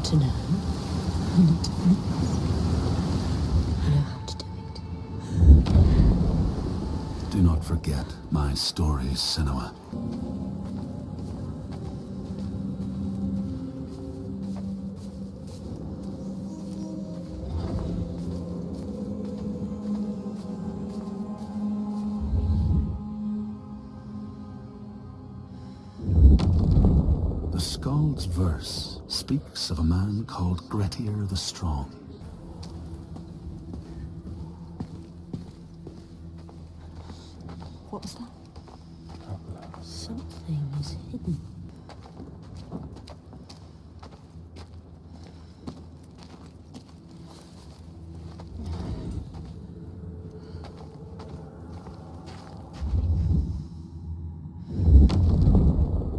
to know. You need to fix. I know how to do it. Do not forget my stories, Senua. The Skald's verse speaks of a man called Grettir the Strong. What was that? Something is hidden.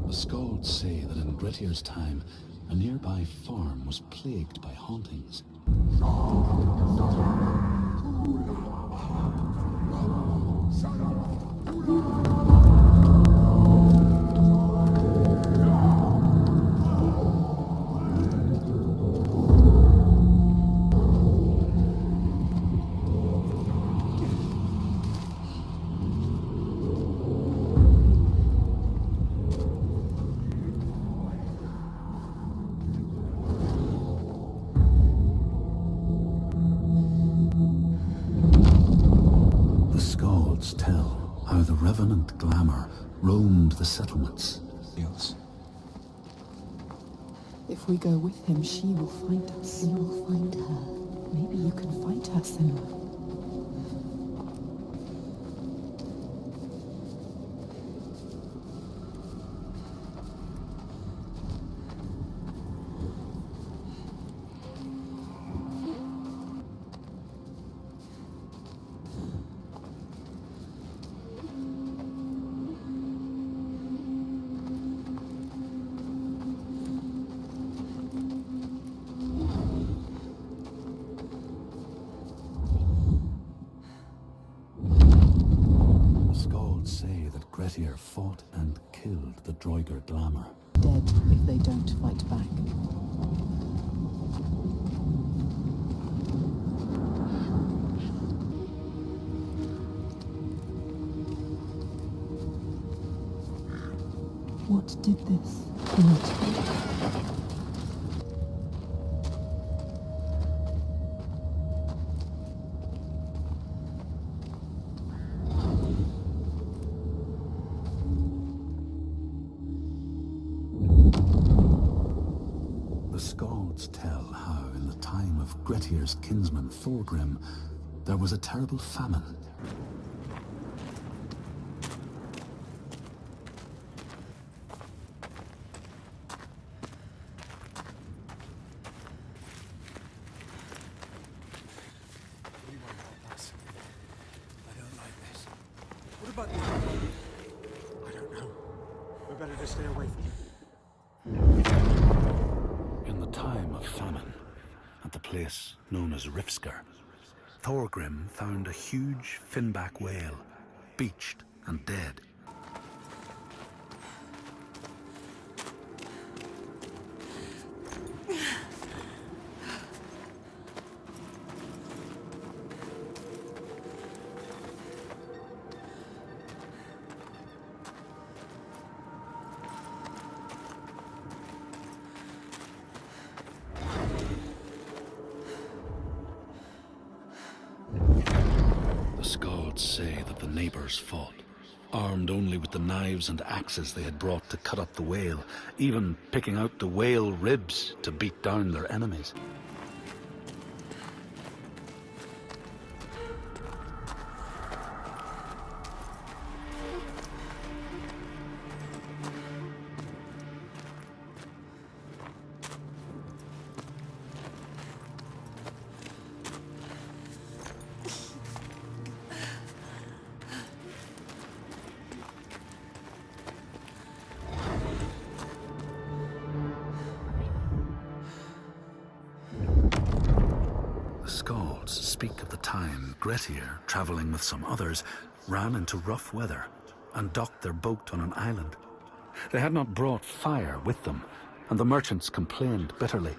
The Skalds say that in Grettir's time, a nearby farm was plagued by hauntings. Tell how the revenant glamour roamed the settlements. Yes. If we go with him, she will find us. We will find her. Maybe you can find her, Senua. Say that Grettir fought and killed the Droiger glamour. Dead if they don't fight back. What did this? The Skalds tell how, in the time of Grettir's kinsman Thorgrim, there was a terrible famine. I don't like this. What about you? I don't know. We're better to stay away from it. In the time of famine, at the place known as Rifskar, Thorgrim found a huge finback whale, beached and dead. The Skalds say that the neighbors fought, armed only with the knives and axes they had brought to cut up the whale, even picking out the whale ribs to beat down their enemies. Skalds speak of the time Grettir, travelling with some others, ran into rough weather and docked their boat on an island. They had not brought fire with them, and the merchants complained bitterly.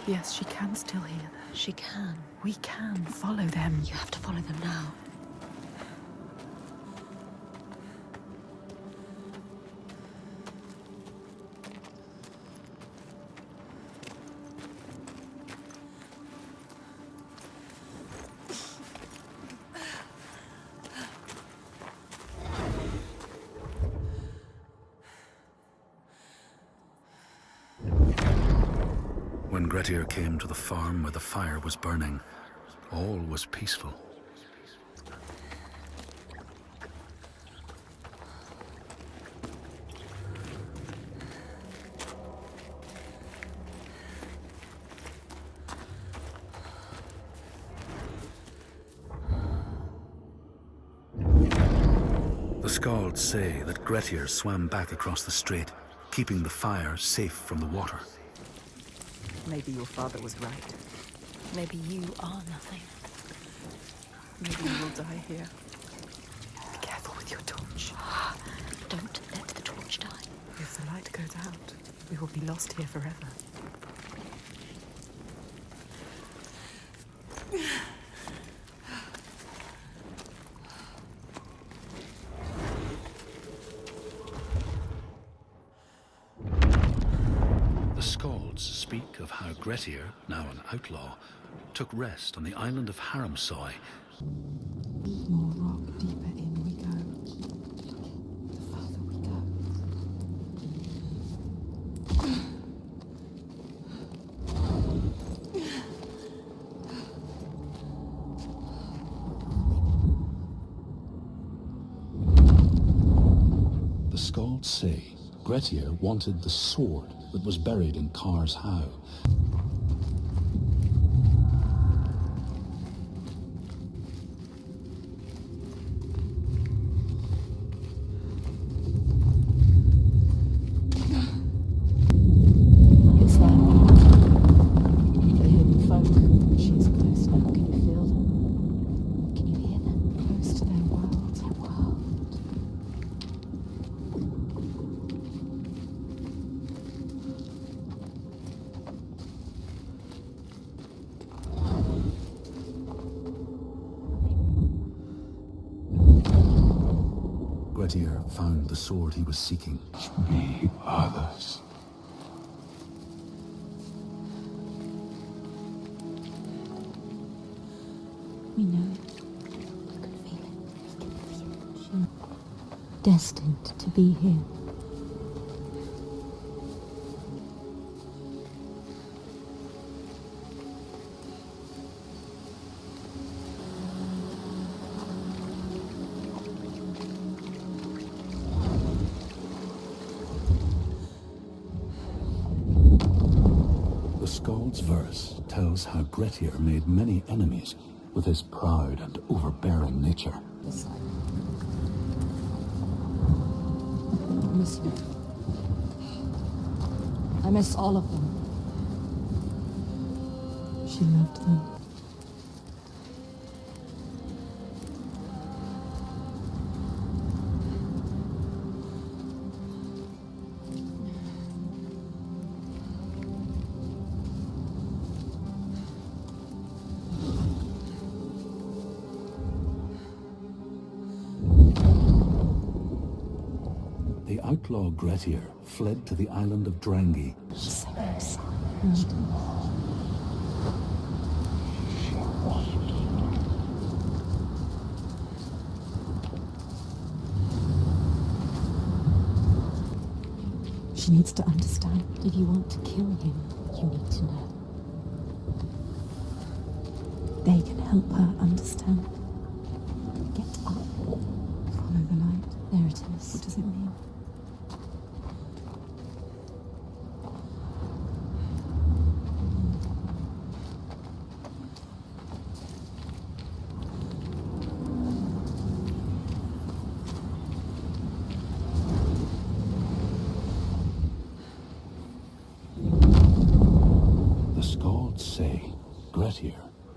Yes, she can still hear them. She can. We can follow them. You have to follow them now. When Grettir came to the farm where the fire was burning, all was peaceful. The Skalds say that Grettir swam back across the strait, keeping the fire safe from the water. Maybe your father was right. Maybe you are nothing. Maybe you will die here. Be careful with your torch. Don't let the torch die. If the light goes out, we will be lost here forever. The Skalds speak of how Grettir, now an outlaw, took rest on the island of Haramsoy. More rock, deeper in we go. The further we go. The Skalds say Grettir wanted the sword that was buried in Kar's How. It's them. The hidden folk. She's close now. Can you feel them? Can you hear them? Close to their world. Their world. Grettir found the sword he was seeking. Me, others. We know it. You can feel it. We can feel it. You're destined to be here. The Skald's verse tells how Grettir made many enemies with his proud and overbearing nature. This side. I miss you. I miss all of them. She loved them. The outlaw Grettir fled to the island of Drangi. She needs to understand. If you want to kill him, you need to know. They can help her understand. Get up. Follow the light. There it is. What does it mean? The Skalds say Grettir,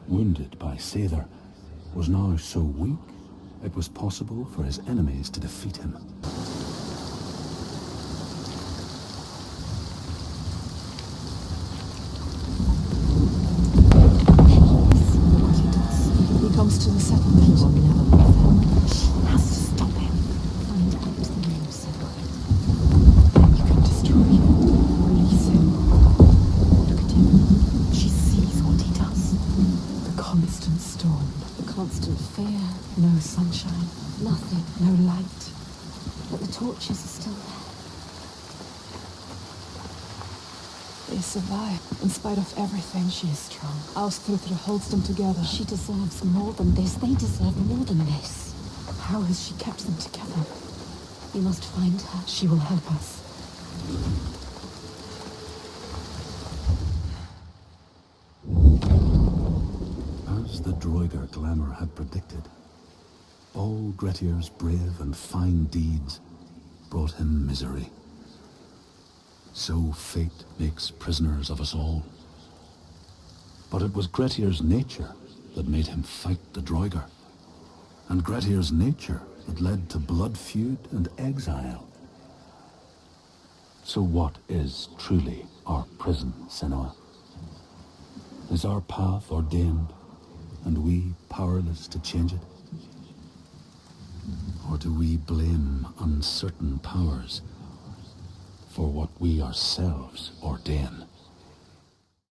wounded by Seidr, was now so weak it was possible for his enemies to defeat him. sunshine, Nothing. no light. But the torches are still there. They survive. In spite of everything, she is strong. Ástríður holds them together. She deserves more than this. They deserve more than this. How has she kept them together? We must find her. She will help us. As the Droigar glamour had predicted, all Grettir's brave and fine deeds brought him misery. So fate makes prisoners of us all. But it was Grettir's nature that made him fight the Droigar, and Grettir's nature that led to blood feud and exile. So what is truly our prison, Senua? Is our path ordained, and we powerless to change it? Or do we blame uncertain powers for what we ourselves ordain?